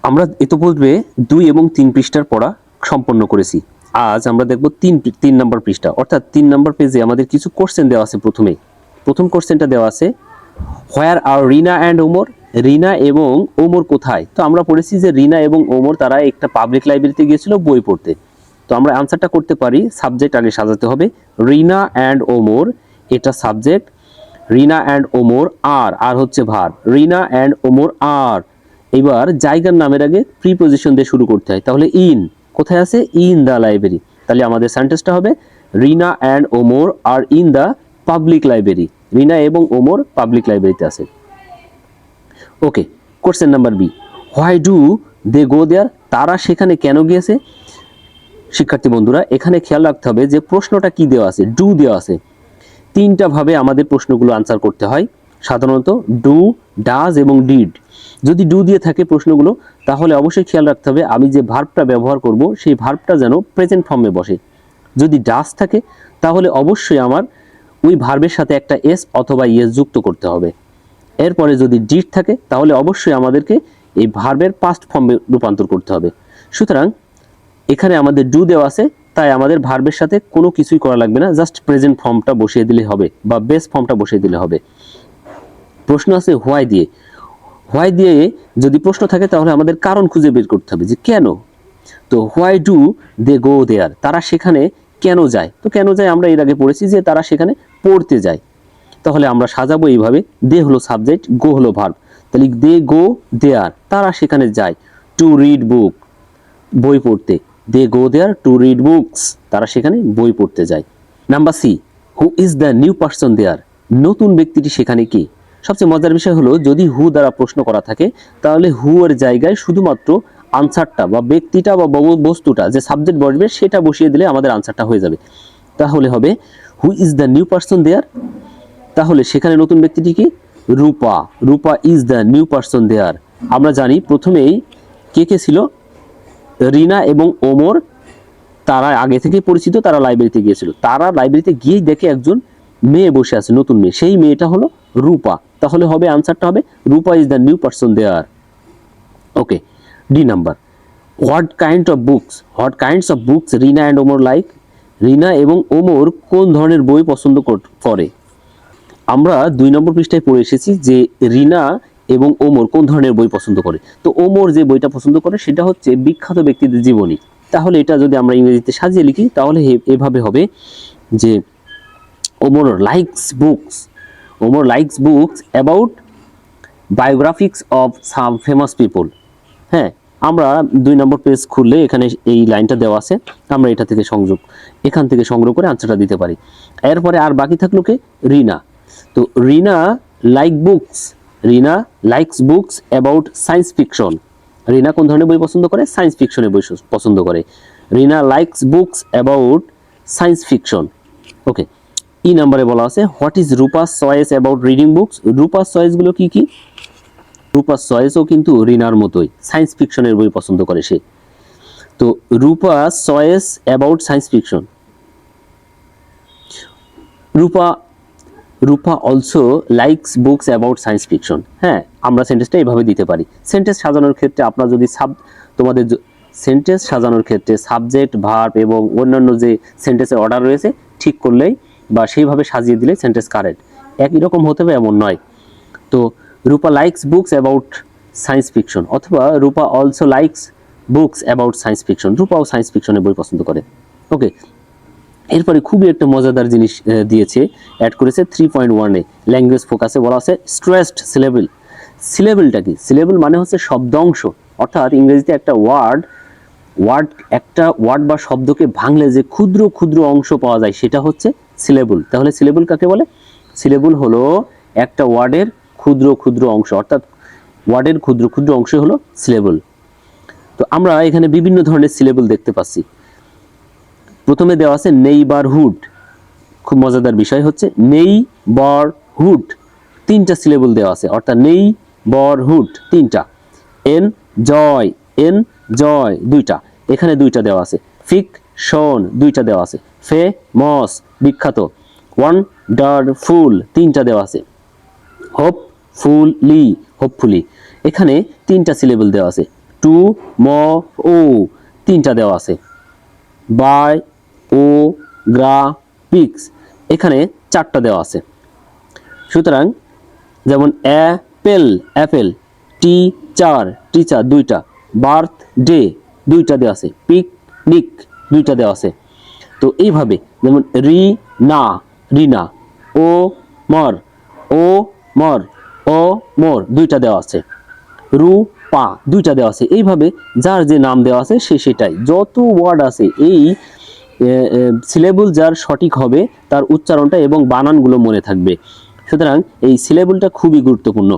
আমরা ইতিপূর্বে 2 এবং 3 পৃষ্ঠার পড়া সম্পন্ন করেছি। আজ আমরা দেখব 3 নম্বর পৃষ্ঠা, অর্থাৎ 3 নম্বর পেজে আমাদের কিছু কোশ্চেন দেওয়া আছে। প্রথম কোশ্চেনটা দেওয়া আছে, হোয়ার আর রিনা অ্যান্ড ওমর? রিনা এবং ওমর কোথায়? তো আমরা পড়েছি যে রিনা এবং ওমর তারা একটা পাবলিক লাইব্রেরিতে গিয়েছিল বই পড়তে। তো আমরা আনসারটা করতে পারি, সাবজেক্ট আগে সাজাতে হবে। রিনা অ্যান্ড ওমর এটা সাবজেক্ট, রিনা অ্যান্ড ওমর আর হচ্ছে ভার্ব। রিনা অ্যান্ড ওমর আর, এবার জায়গার নামের আগে প্রিপজিশন দিয়ে শুরু করতে হয়। তাহলে ইন কোথায় আছে? In the library. তাহলে আমাদের সেন্টেন্সটা হবে Rina and Omar are in the public library. রিনা এবং ওমর পাবলিক লাইব্রেরিতে আছে। Okay, question number B, why do they go there? তারা সেখানে কেন গিয়েছে? শিক্ষার্থী বন্ধুরা, এখানে খেয়াল রাখতে হবে যে প্রশ্নটা কি দেওয়া আছে, ডু দেওয়া আছে। তিনটা ভাবে আমাদের প্রশ্নগুলো আনসার করতে হয়, সাধারণত ডু, ডাজ এবং ডিড। যদি ডু দিয়ে থাকে প্রশ্নগুলো, তাহলে অবশ্যই খেয়াল রাখতে হবে আমি যে ভার্বটা ব্যবহার করব সেই ভার্বটা যেন প্রেজেন্ট ফর্মে বসে। যদি ডাজ থাকে তাহলে অবশ্যই আমার ওই ভার্বের সাথে একটা এস অথবা ইয়েস যুক্ত করতে হবে। এরপরে যদি ডিড থাকে তাহলে অবশ্যই আমাদেরকে এই ভার্বের পাস্ট ফর্মে রূপান্তর করতে হবে। সুতরাং এখানে আমাদের ডু দেওয়া আছে, তাই আমাদের ভার্বের সাথে কোনো কিছুই করা লাগবে না, জাস্ট প্রেজেন্ট ফর্মটা বসিয়ে দিলে হবে বা বেস ফর্মটা বসিয়ে দিলে হবে। প্রশ্ন আছে হোয়াই দিয়ে। হোয়াই দিয়ে যদি প্রশ্ন থাকে তাহলে আমাদের কারণ খুঁজে বের করতে হবে যে কেন। তো why do they go there? তারা সেখানে কেন যায়? তো কেন যায় আমরা এর আগে পড়েছি যে তারা সেখানে পড়তে যায়। তাহলে আমরা সাজাবো এইভাবে, দে হলো সাবজেক্ট, গো হলো ভার্ব। তাহলে দে গো দেয়ার, তারা সেখানে যায়। টু রিড বুক, বই পড়তে। They go there to read books, তারা সেখানে বই পড়তে যায়। Number C, who is the new person there? নতুন ব্যক্তিটি সেখানে কি? সবচেয়ে মজার বিষয় হলো যদি হু দ্বারা প্রশ্ন করা থাকে তাহলে হু এর জায়গায় শুধুমাত্র আনসারটা বা ব্যক্তিটা বা বস্তুটা যে সাবজেক্ট বসবে সেটা বসিয়ে দিলে আমাদের আনসারটা হয়ে যাবে। তাহলে হবে who is the new person there? তাহলে সেখানে নতুন ব্যক্তিটি কি? Rupa. Rupa is the new person there. আমরা জানি প্রথমেই কে কে ছিল? রিনা এবং ওমর, তারা আগে থেকে পরিচিত, তারা লাইব্রেরিতে গিয়েছিল। তারা লাইব্রেরিতে গিয়েই দেখে একজন মেয়ে বসে আছে, নতুন মেয়ে, সেই মেয়েটা হলো রূপা। তাহলে হবে আনসারটা হবে Rupa is the new person there. Okay, D number, what kind of books Rina and Omar like? Rina এবং ওমর কোন ধরনের বই পছন্দ করে? আমরা 2 নম্বর পৃষ্ঠায় পড়ে এসেছি যে রিনা এবং ওমর কোন ধরনের বই পছন্দ করে। তো ওমর যে বইটা পছন্দ করে সেটা হচ্ছে বিখ্যাত ব্যক্তিদের জীবনী। তাহলে এটা যদি আমরা ইংরেজিতে সাজিয়ে লিখি তাহলে এভাবে হবে যে Omar likes books about বায়োগ্রাফিক্স of some famous people. হ্যাঁ, আমরা 2 নম্বর পেজ খুললে এখানে এই লাইনটা দেওয়া আছে, আমরা এখান থেকে সংগ্রহ করে আনসারটা দিতে পারি। এরপরে আর বাকি থাকলো কে? রিনা। তো Rina likes books about science fiction. Rina কোন ধরনের বই পছন্দ করে? সায়েন্স ফিকশনের বই পছন্দ করে। Rina likes books about science fiction. Okay, E নাম্বারে বলা আছে what is Rupa's choice about reading books? Rupa's চয়েসগুলো কি কি? রূপাস চয়েসও কিন্তু রিনার মতোই সায়েন্স ফিকশনের বই পছন্দ করে সে। তো Rupa's choice about science fiction. Rupa also likes books about science fiction. হ্যাঁ, আমরা সেন্টেন্সটা এইভাবে দিতে পারি। সেন্টেন্স সাজানোর ক্ষেত্রে আপনারা যদি সেন্টেন্স সাজানোর ক্ষেত্রে সাবজেক্ট, ভার্ব এবং অন্যান্য যে সেন্টেন্সের অর্ডার রয়েছে ঠিক করলেই বা সেইভাবে সাজিয়ে দিলে সেন্টেন্স কারেক্ট। একই রকম হতে হবে এমন নয়। তো Rupa likes books about science fiction, অথবা Rupa also likes books about science fiction. রূপাও সায়েন্স ফিকশনের বই পছন্দ করে। ওকে, এরপরে খুবই একটা মজাদার জিনিস দিয়েছে, অ্যাড করেছে 3.1-এ ল্যাঙ্গুয়েজ ফোকাসে বলা আছে স্ট্রেসড সিলেবল। সিলেবলটা কি? সিলেবল মানে হচ্ছে শব্দাংশ, অর্থাৎ ইংরেজিতে একটা ওয়ার্ড বা শব্দকে ভাঙলে যে ক্ষুদ্র ক্ষুদ্র অংশ পাওয়া যায় সেটা হচ্ছে সিলেবল। তাহলে সিলেবল কাকে বলে? সিলেবল হলো একটা ওয়ার্ডের ক্ষুদ্র ক্ষুদ্র অংশ, অর্থাৎ ওয়ার্ডের ক্ষুদ্র ক্ষুদ্র অংশ হলো সিলেবল। তো আমরা এখানে বিভিন্ন ধরনের সিলেবল দেখতে পাচ্ছি। প্রথমে দেওয়া আছে নেইবারহুড। খুব মজাদার বিষয় হচ্ছে নেইবারহুড, 3টা সিলেবল দেওয়া আছে, অর্থাৎ নেইবারহুড 3টা। এনজয় 2টা, এখানে 2টা দেওয়া আছে। ফিকশন 2টা দেওয়া আছে। ফেমাস বিখ্যাত। ওয়ান্ডারফুল 3টা দেওয়া আছে। হোপফুলি এখানে 3টা সিলেবল দেওয়া আছে। টু ম ও তিনটা দেওয়া আছে, বাই ও গ্রা পিক্স এখানে চারটা দেওয়া আছে। সুতরাং যেমন অ্যাপেল অ্যাপেল, টিচার টিচার দুইটা, বার্থডে দুইটা দেওয়া আছে, পিকনিক দুইটা দেওয়া আছে। তো এইভাবে যেমন রিনা রিনা, ও মর ও মর ও মোর দুইটা দেওয়া আছে, রূপা দুইটা দেওয়া আছে। এইভাবে যার যে নাম দেওয়া আছে সে সেটাই, যত ওয়ার্ড আছে এই সিলেবল যার সঠিক হবে তার উচ্চারণটা এবং বানানগুলো মনে থাকবে। সুতরাং এই সিলেবলটা খুবই গুরুত্বপূর্ণ।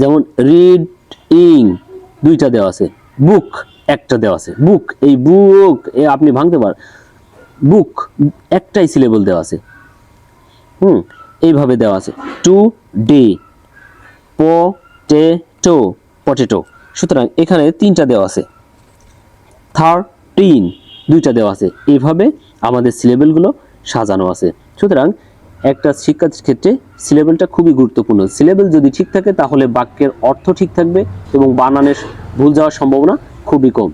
যেমন রিডিং দুইটা দেওয়া আছে, বুক একটা দেওয়া আছে, বুক এই বুক আপনি ভাঙতে পার, বুক একটাই সিলেবল দেওয়া আছে। এইভাবে দেওয়া আছে। Today, potato potato. সুতরাং এখানে তিনটা দেওয়া আছে, 13 দুইটা দেওয়া আছে। এইভাবে আমাদের সিলেবলগুলো সাজানো আছে। সুতরাং একটা শিক্ষার্থীর ক্ষেত্রে সিলেবলটা খুবই গুরুত্বপূর্ণ। সিলেবল যদি ঠিক থাকে তাহলে বাক্যের অর্থ ঠিক থাকবে এবং বানানের ভুল যাওয়ার সম্ভাবনা খুবই কম।